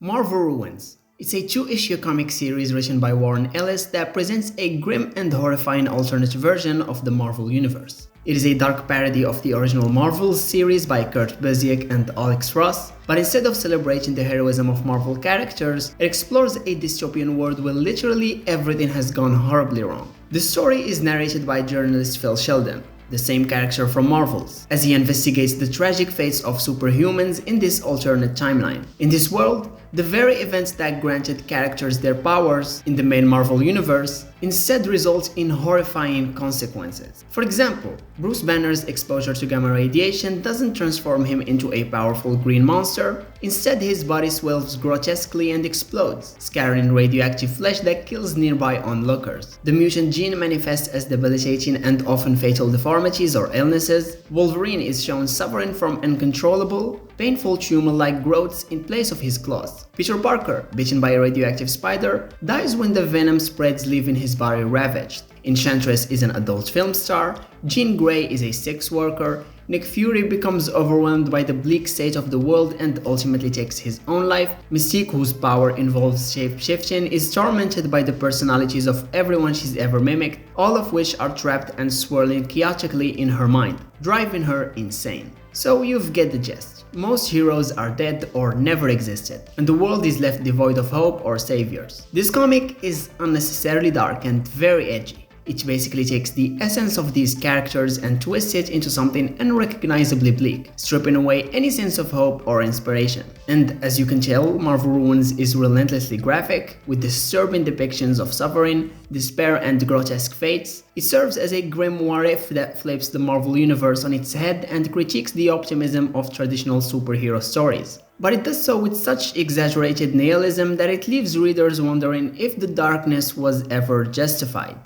Marvel Ruins. It's a two-issue comic series written by Warren Ellis that presents a grim and horrifying alternate version of the Marvel Universe. It is a dark parody of the original Marvel series by Kurt Busiek and Alex Ross, but instead of celebrating the heroism of Marvel characters, it explores a dystopian world where literally everything has gone horribly wrong. The story is narrated by journalist Phil Sheldon, the same character from Marvels, as he investigates the tragic fates of superhumans in this alternate timeline. In this world, the very events that granted characters their powers in the main Marvel universe instead result in horrifying consequences. For example, Bruce Banner's exposure to gamma radiation doesn't transform him into a powerful green monster. Instead, his body swells grotesquely and explodes, scattering radioactive flesh that kills nearby onlookers. The mutant gene manifests as debilitating and often fatal deformities or illnesses. Wolverine is shown suffering from uncontrollable, painful tumor-like growths in place of his claws. Peter Parker, bitten by a radioactive spider, dies when the venom spreads, leaving his body ravaged. Enchantress is an adult film star, Jean Grey is a sex worker, Nick Fury becomes overwhelmed by the bleak state of the world and ultimately takes his own life. Mystique, whose power involves shape-shifting, is tormented by the personalities of everyone she's ever mimicked, all of which are trapped and swirling chaotically in her mind, driving her insane. So you've get the gist. Most heroes are dead or never existed, and the world is left devoid of hope or saviors. This comic is unnecessarily dark and very edgy. It basically takes the essence of these characters and twists it into something unrecognizably bleak, stripping away any sense of hope or inspiration. And as you can tell, Marvel Ruins is relentlessly graphic, with disturbing depictions of suffering, despair, and grotesque fates. It serves as a grim what-if that flips the Marvel Universe on its head and critiques the optimism of traditional superhero stories. But it does so with such exaggerated nihilism that it leaves readers wondering if the darkness was ever justified.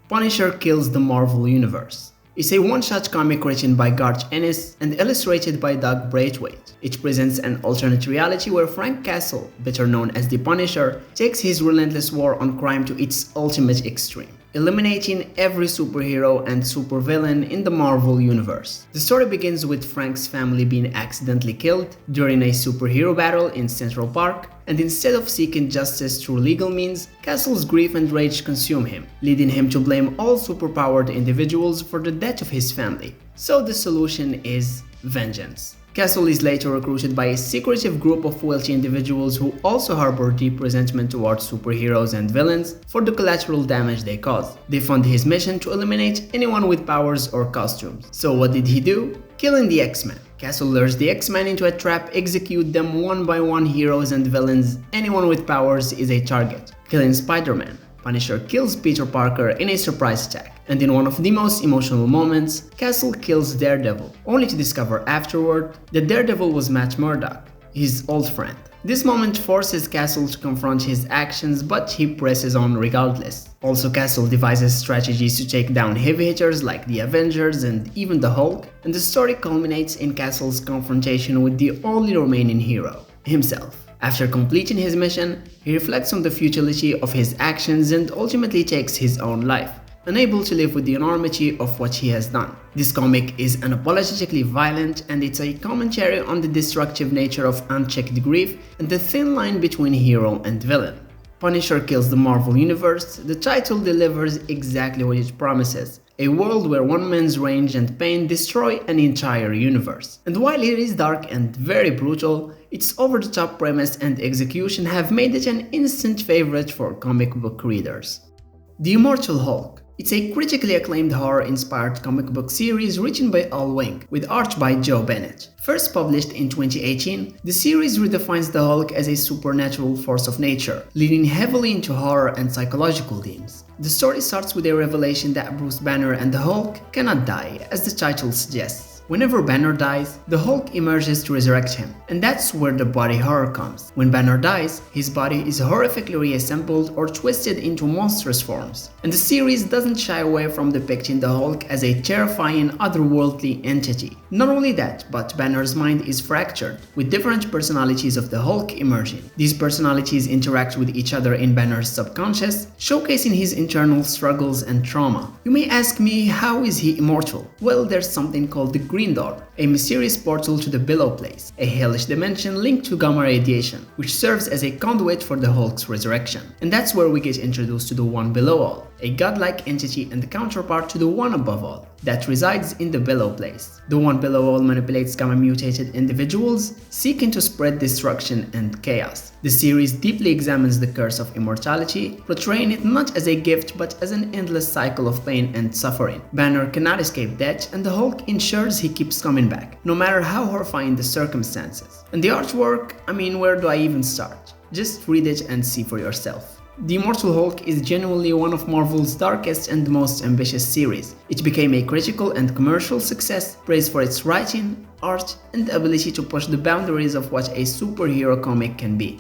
Punisher Kills the Marvel Universe. It's a one-shot comic written by Garth Ennis and illustrated by Doug Braithwaite. It presents an alternate reality where Frank Castle, better known as the Punisher, takes his relentless war on crime to its ultimate extreme, eliminating every superhero and supervillain in the Marvel Universe. The story begins with Frank's family being accidentally killed during a superhero battle in Central Park, and instead of seeking justice through legal means, Castle's grief and rage consume him, leading him to blame all superpowered individuals for the death of his family. So the solution is vengeance. Castle is later recruited by a secretive group of wealthy individuals who also harbor deep resentment towards superheroes and villains for the collateral damage they cause. They fund his mission to eliminate anyone with powers or costumes. So what did he do? Killing the X-Men. Castle lures the X-Men into a trap, execute them one by one, heroes and villains. Anyone with powers is a target. Killing Spider-Man. Punisher kills Peter Parker in a surprise attack, and in one of the most emotional moments, Castle kills Daredevil, only to discover afterward that Daredevil was Matt Murdock, his old friend. This moment forces Castle to confront his actions, but he presses on regardless. Also, Castle devises strategies to take down heavy hitters like the Avengers and even the Hulk, and the story culminates in Castle's confrontation with the only remaining hero, himself. After completing his mission, he reflects on the futility of his actions and ultimately takes his own life, unable to live with the enormity of what he has done. This comic is unapologetically violent, and it's a commentary on the destructive nature of unchecked grief and the thin line between hero and villain. Punisher Kills the Marvel Universe. The title delivers exactly what it promises. A world where one man's rage and pain destroy an entire universe. And while it is dark and very brutal, its over-the-top premise and execution have made it an instant favorite for comic book readers. The Immortal Hulk. It's a critically acclaimed horror-inspired comic book series written by Al Wing, with art by Joe Bennett. First published in 2018, the series redefines the Hulk as a supernatural force of nature, leaning heavily into horror and psychological themes. The story starts with a revelation that Bruce Banner and the Hulk cannot die, as the title suggests. Whenever Banner dies, the Hulk emerges to resurrect him, and that's where the body horror comes. When Banner dies, his body is horrifically reassembled or twisted into monstrous forms, and the series doesn't shy away from depicting the Hulk as a terrifying, otherworldly entity. Not only that, but Banner's mind is fractured, with different personalities of the Hulk emerging. These personalities interact with each other in Banner's subconscious, showcasing his internal struggles and trauma. You may ask me, how is he immortal? Well, there's something called the Green Door, a mysterious portal to the Below Place, a hellish dimension linked to gamma radiation, which serves as a conduit for the Hulk's resurrection. And that's where we get introduced to the One Below All, a godlike entity and the counterpart to the One Above All, that resides in the Below Place. The One Below All manipulates gamma-mutated individuals, seeking to spread destruction and chaos. The series deeply examines the curse of immortality, portraying it not as a gift but as an endless cycle of pain and suffering. Banner cannot escape death, and the Hulk ensures he keeps coming back, no matter how horrifying the circumstances. And the artwork, where do I even start? Just read it and see for yourself. The Immortal Hulk is genuinely one of Marvel's darkest and most ambitious series. It became a critical and commercial success, praised for its writing, art, and ability to push the boundaries of what a superhero comic can be.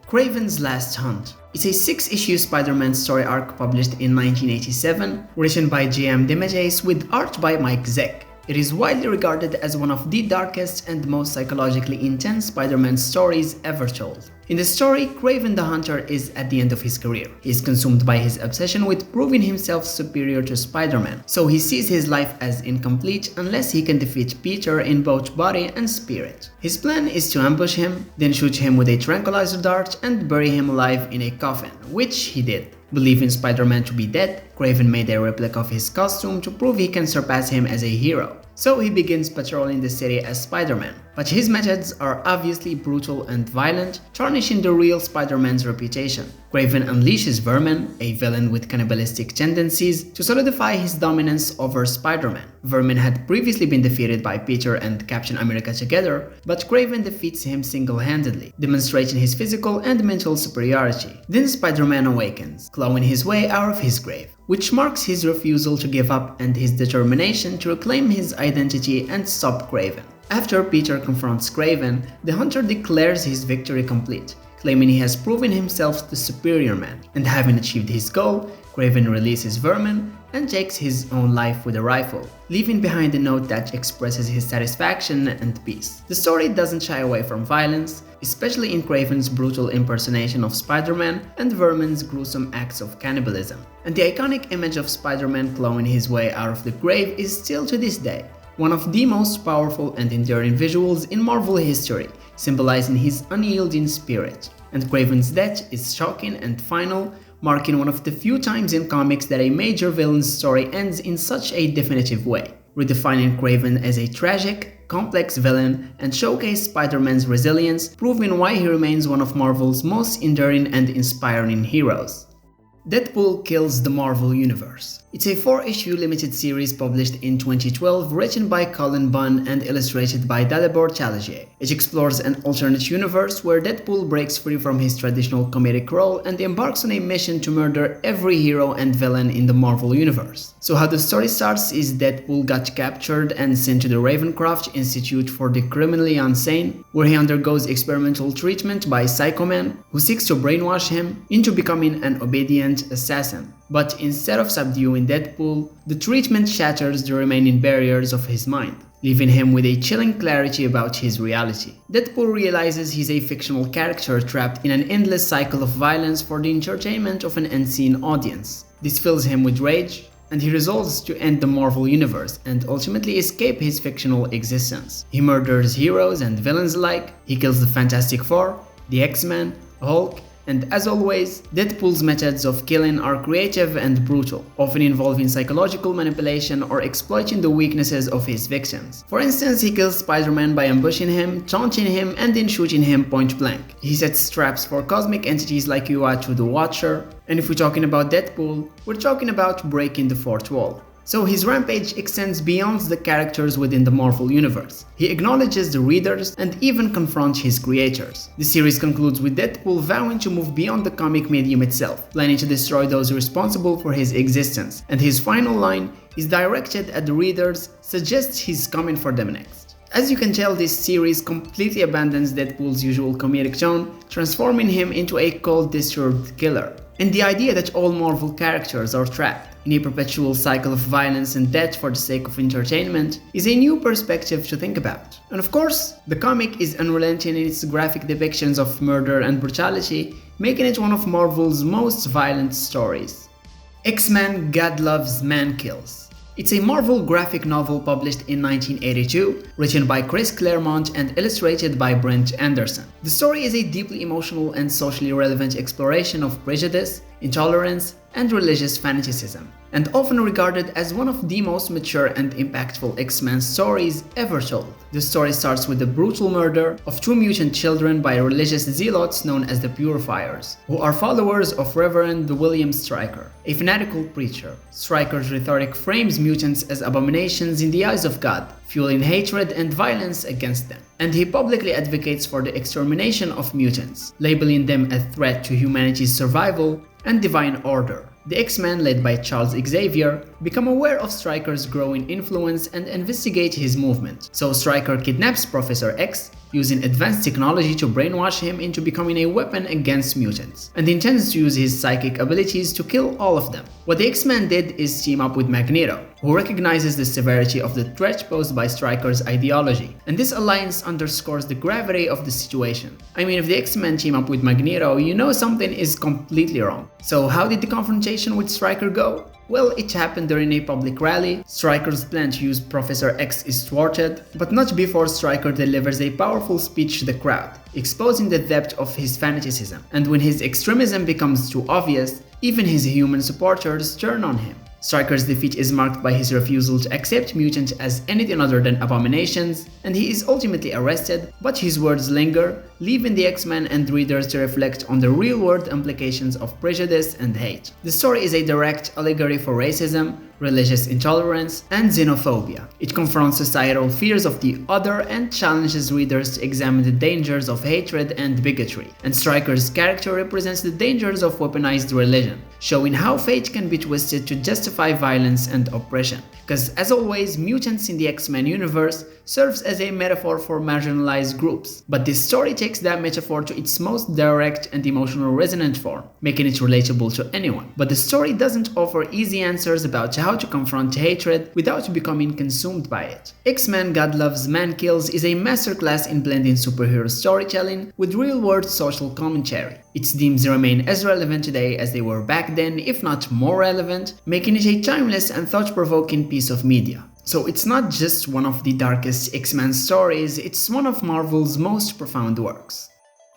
Kraven's Last Hunt. It's a 6-issue Spider-Man story arc published in 1987, written by J.M. DeMatteis with art by Mike Zeck. It is widely regarded as one of the darkest and most psychologically intense Spider-Man stories ever told. In the story, Kraven the Hunter is at the end of his career. He is consumed by his obsession with proving himself superior to Spider-Man, so he sees his life as incomplete unless he can defeat Peter in both body and spirit. His plan is to ambush him, then shoot him with a tranquilizer dart and bury him alive in a coffin, which he did. Believing Spider-Man to be dead, Kraven made a replica of his costume to prove he can surpass him as a hero. So he begins patrolling the city as Spider-Man, but his methods are obviously brutal and violent, tarnishing the real Spider-Man's reputation. Kraven unleashes Vermin, a villain with cannibalistic tendencies, to solidify his dominance over Spider-Man. Vermin had previously been defeated by Peter and Captain America together, but Kraven defeats him single-handedly, demonstrating his physical and mental superiority. Then Spider-Man awakens, clawing his way out of his grave, which marks his refusal to give up and his determination to reclaim his identity and stop Kraven. After Peter confronts Kraven, the Hunter declares his victory complete, claiming he has proven himself the superior man, and having achieved his goal, Kraven releases Vermin and takes his own life with a rifle, leaving behind a note that expresses his satisfaction and peace. The story doesn't shy away from violence, especially in Kraven's brutal impersonation of Spider-Man and Vermin's gruesome acts of cannibalism. And the iconic image of Spider-Man clawing his way out of the grave is still to this day one of the most powerful and enduring visuals in Marvel history, symbolizing his unyielding spirit. And Kraven's death is shocking and final, marking one of the few times in comics that a major villain's story ends in such a definitive way, redefining Kraven as a tragic, complex villain and showcase Spider-Man's resilience, proving why he remains one of Marvel's most enduring and inspiring heroes. Deadpool Kills the Marvel Universe. It's a 4-issue limited series published in 2012, written by Colin Bunn and illustrated by Dalibor Chalagier. It explores an alternate universe where Deadpool breaks free from his traditional comedic role and embarks on a mission to murder every hero and villain in the Marvel Universe. So how the story starts is Deadpool got captured and sent to the Ravencroft Institute for the Criminally Insane, where he undergoes experimental treatment by Psycho Man, who seeks to brainwash him into becoming an obedient assassin. But instead of subduing Deadpool, the treatment shatters the remaining barriers of his mind, leaving him with a chilling clarity about his reality. Deadpool realizes he's a fictional character trapped in an endless cycle of violence for the entertainment of an unseen audience. This fills him with rage, and he resolves to end the Marvel Universe and ultimately escape his fictional existence. He murders heroes and villains alike, he kills the Fantastic Four, the X-Men, Hulk, and as always, Deadpool's methods of killing are creative and brutal, often involving psychological manipulation or exploiting the weaknesses of his victims. For instance, he kills Spider-Man by ambushing him, taunting him, and then shooting him point blank. He sets traps for cosmic entities like Uatu the Watcher, and if we're talking about Deadpool, we're talking about breaking the fourth wall. So his rampage extends beyond the characters within the Marvel Universe. He acknowledges the readers and even confronts his creators. The series concludes with Deadpool vowing to move beyond the comic medium itself, planning to destroy those responsible for his existence, and his final line is directed at the readers, suggests he's coming for them next. As you can tell, this series completely abandons Deadpool's usual comedic tone, transforming him into a cold, disturbed killer. And the idea that all Marvel characters are trapped in a perpetual cycle of violence and death for the sake of entertainment is a new perspective to think about. And of course, the comic is unrelenting in its graphic depictions of murder and brutality, making it one of Marvel's most violent stories. X-Men God Loves Man Kills. It's a Marvel graphic novel published in 1982, written by Chris Claremont and illustrated by Brent Anderson. The story is a deeply emotional and socially relevant exploration of prejudice, intolerance, and religious fanaticism, and often regarded as one of the most mature and impactful X-Men stories ever told. The story starts with the brutal murder of two mutant children by religious zealots known as the Purifiers, who are followers of Reverend William Stryker, a fanatical preacher. Stryker's rhetoric frames mutants as abominations in the eyes of God, fueling hatred and violence against them, and he publicly advocates for the extermination of mutants, labeling them a threat to humanity's survival and divine order. The X-Men, led by Charles Xavier, become aware of Stryker's growing influence and investigate his movement. So Stryker kidnaps Professor X, using advanced technology to brainwash him into becoming a weapon against mutants, and intends to use his psychic abilities to kill all of them. What the X-Men did is team up with Magneto, who recognizes the severity of the threat posed by Stryker's ideology, and this alliance underscores the gravity of the situation. I mean, if the X-Men team up with Magneto, you know something is completely wrong. So how did the confrontation with Stryker go? Well, it happened during a public rally. Stryker's plan to use Professor X is thwarted, but not before Stryker delivers a powerful speech to the crowd, exposing the depth of his fanaticism. And when his extremism becomes too obvious, even his human supporters turn on him. Stryker's defeat is marked by his refusal to accept mutants as anything other than abominations, and he is ultimately arrested, but his words linger, leaving the X-Men and readers to reflect on the real-world implications of prejudice and hate. The story is a direct allegory for racism, religious intolerance, and xenophobia. It confronts societal fears of the other and challenges readers to examine the dangers of hatred and bigotry. And Stryker's character represents the dangers of weaponized religion, showing how fate can be twisted to justify violence and oppression. Because as always, mutants in the X-Men universe serves as a metaphor for marginalized groups. But this story takes that metaphor to its most direct and emotional resonant form, making it relatable to anyone. But the story doesn't offer easy answers about how to confront hatred without becoming consumed by it. X-Men God Loves, Man Kills is a masterclass in blending superhero storytelling with real-world social commentary. Its themes remain as relevant today as they were back then, if not more relevant, making it a timeless and thought-provoking piece of media. So it's not just one of the darkest X-Men stories, it's one of Marvel's most profound works.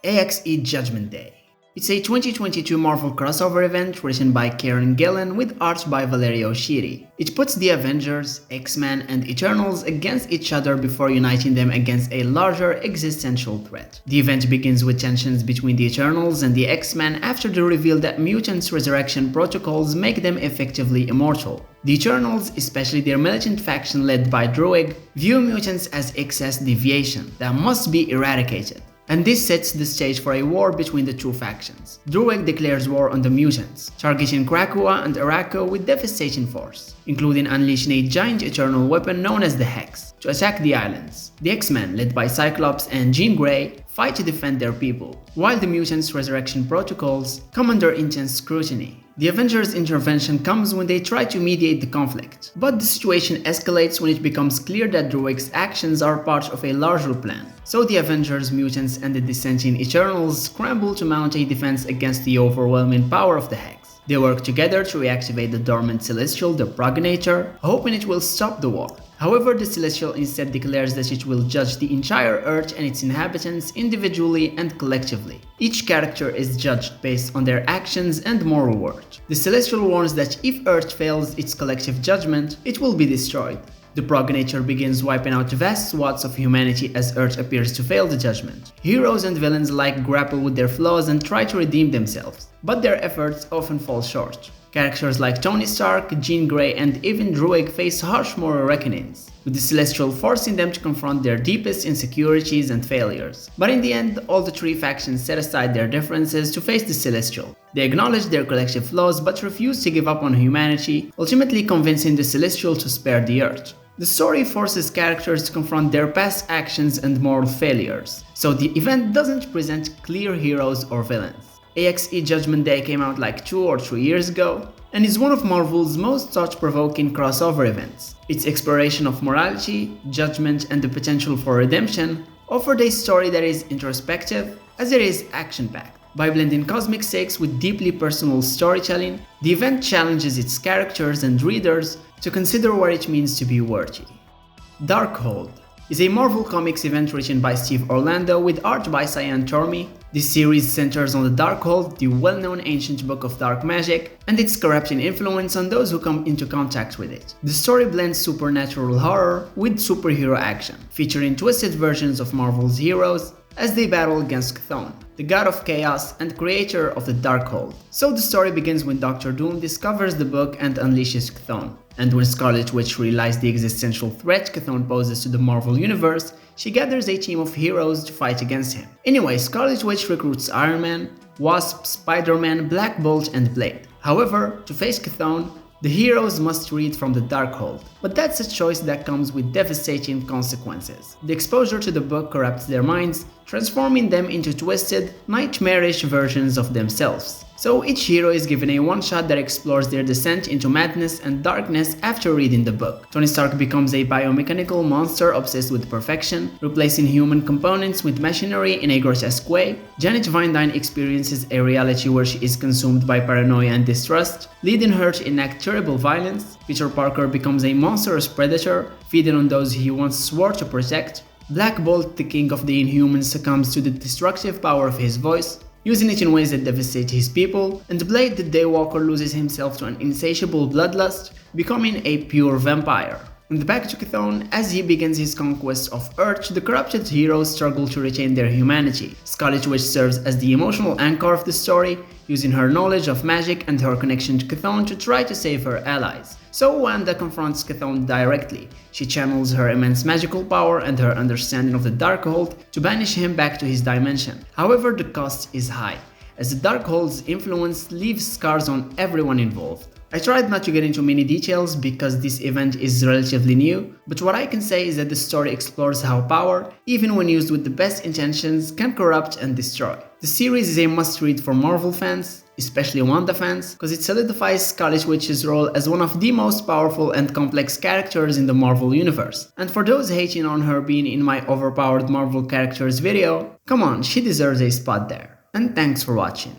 AXE Judgment Day. It's a 2022 Marvel crossover event written by Kieran Gillen with art by Valerio Schiri. It puts the Avengers, X-Men, and Eternals against each other before uniting them against a larger existential threat. The event begins with tensions between the Eternals and the X-Men after the reveal that mutants' resurrection protocols make them effectively immortal. The Eternals, especially their militant faction led by Druig, view mutants as excess deviation that must be eradicated. And this sets the stage for a war between the two factions. Druig declares war on the mutants, targeting Krakoa and Arakko with devastating force, including unleashing a giant eternal weapon known as the Hex, to attack the islands. The X-Men, led by Cyclops and Jean Grey, fight to defend their people, while the mutants' resurrection protocols come under intense scrutiny. The Avengers' intervention comes when they try to mediate the conflict, but the situation escalates when it becomes clear that Druig's actions are part of a larger plan. So the Avengers, mutants, and the dissenting Eternals scramble to mount a defense against the overwhelming power of the Hex. They work together to reactivate the dormant Celestial, the Progenitor, hoping it will stop the war. However, the Celestial instead declares that it will judge the entire Earth and its inhabitants individually and collectively. Each character is judged based on their actions and moral worth. The Celestial warns that if Earth fails its collective judgment, it will be destroyed. The Progenitor begins wiping out vast swaths of humanity as Earth appears to fail the judgment. Heroes and villains alike grapple with their flaws and try to redeem themselves, but their efforts often fall short. Characters like Tony Stark, Jean Grey, and even Druig face harsh moral reckonings, with the Celestial forcing them to confront their deepest insecurities and failures. But in the end, all the three factions set aside their differences to face the Celestial. They acknowledge their collective flaws but refuse to give up on humanity, ultimately convincing the Celestial to spare the Earth. The story forces characters to confront their past actions and moral failures, so the event doesn't present clear heroes or villains. AXE Judgment Day came out like 2 or 3 years ago, and is one of Marvel's most thought-provoking crossover events. Its exploration of morality, judgment, and the potential for redemption offered a story that is introspective as it is action-packed. By blending cosmic stakes with deeply personal storytelling, the event challenges its characters and readers to consider what it means to be worthy. Darkhold is a Marvel Comics event written by Steve Orlando with art by Cyan Tormey. This series centers on the Darkhold, the well-known ancient book of dark magic, and its corrupting influence on those who come into contact with it. The story blends supernatural horror with superhero action, featuring twisted versions of Marvel's heroes as they battle against Chthon, the god of chaos and creator of the Darkhold. So the story begins when Doctor Doom discovers the book and unleashes Chthon. And when Scarlet Witch realizes the existential threat Chthon poses to the Marvel Universe, she gathers a team of heroes to fight against him. Anyway, Scarlet Witch recruits Iron Man, Wasp, Spider-Man, Black Bolt and Blade. However, to face Chthon, the heroes must read from the Darkhold, but that's a choice that comes with devastating consequences. The exposure to the book corrupts their minds, transforming them into twisted, nightmarish versions of themselves. So each hero is given a one-shot that explores their descent into madness and darkness after reading the book. Tony Stark becomes a biomechanical monster obsessed with perfection, replacing human components with machinery in a grotesque way. Janet Van Dyne experiences a reality where she is consumed by paranoia and distrust, leading her to enact terrible violence. Peter Parker becomes a monstrous predator, feeding on those he once swore to protect. Black Bolt, the king of the Inhumans, succumbs to the destructive power of his voice, using it in ways that devastate his people, and Blade the Daywalker loses himself to an insatiable bloodlust, becoming a pure vampire. And back to Chthon, as he begins his conquest of Earth, the corrupted heroes struggle to retain their humanity. Scarlet Witch serves as the emotional anchor of the story, using her knowledge of magic and her connection to Chthon to try to save her allies. So Wanda confronts Chthon directly. She channels her immense magical power and her understanding of the Darkhold to banish him back to his dimension. However, the cost is high, as the Darkhold's influence leaves scars on everyone involved. I tried not to get into many details because this event is relatively new, but what I can say is that the story explores how power, even when used with the best intentions, can corrupt and destroy. The series is a must-read for Marvel fans, especially Wanda fans, because it solidifies Scarlet Witch's role as one of the most powerful and complex characters in the Marvel Universe. And for those hating on her being in my overpowered Marvel characters video, come on, she deserves a spot there. And thanks for watching.